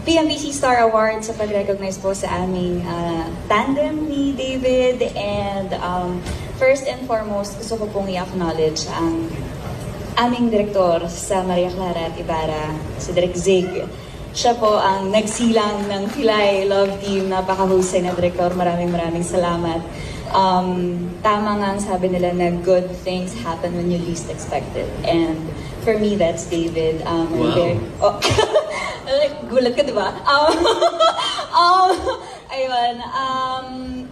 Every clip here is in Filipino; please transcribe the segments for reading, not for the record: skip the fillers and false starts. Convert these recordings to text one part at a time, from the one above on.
PMBC Star Award sa pag-recognize po sa aming tandem ni David. And first and foremost, gusto ko pong i-acknowledge ang aming direktor sa Maria Clara at Ibarra, si Direk Zig. Siya po ang nagsilang ng Pilay Love Team. Napakahusay na direktor. Maraming salamat. Tama nga ang sabi nila na good things happen when you least expect it. And for me, that's David. Wow. Gulat ka, di ba? Ayun.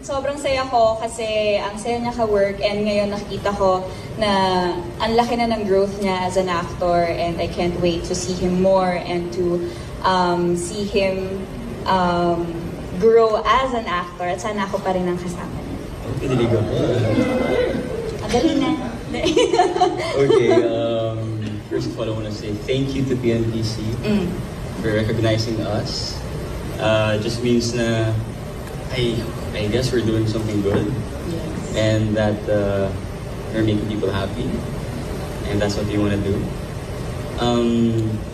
Sobrang saya ko kasi ang saya niya ka-work and ngayon nakikita ko na ang laki na ng growth niya as an actor and I can't wait to see him more and to see him grow as an actor at sana ako pa rin ang kasama niya. Pinilig ako. Dali na. Okay, first of all, I want to say thank you to PNPC for recognizing us. Just means na I guess we're doing something good. Yes. And that we're making people happy. And that's what we want to do.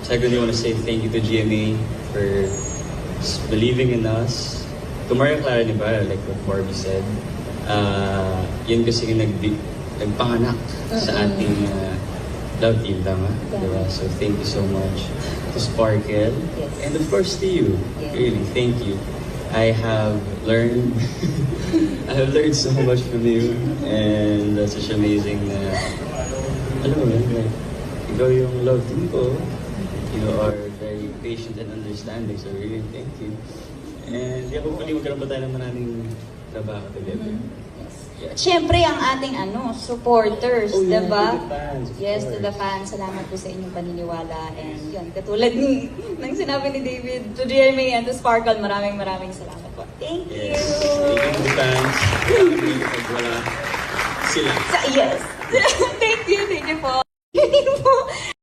Secondly, I want to say thank you to GMA for believing in us. To Maria Clara Ibarra, like what Barbie said, yun kasi yung nagpanganak sa ating love team, tama? Diba? So thank you so much to Sparkle. Yes. And of course to you. Yes. Really, thank you. I have learned so much from you and that's such amazing na alam mo yun, like, ikaw yung love team ko. You are very patient and understanding, so really thank you. And yeah, hopefully magkaroon pa tayo ng maraming trabaho together. Siyempre, ang ating supporters, Oh, yeah, diba? to the fans, of Yes, to course. the fans. Salamat po sa inyong paniniwala. And yun, katulad ng sinabi ni David, to GMA and to Sparkle, maraming salamat po. Thank you! Yes. Thank you to the fans. Kami pag wala sila. Yes!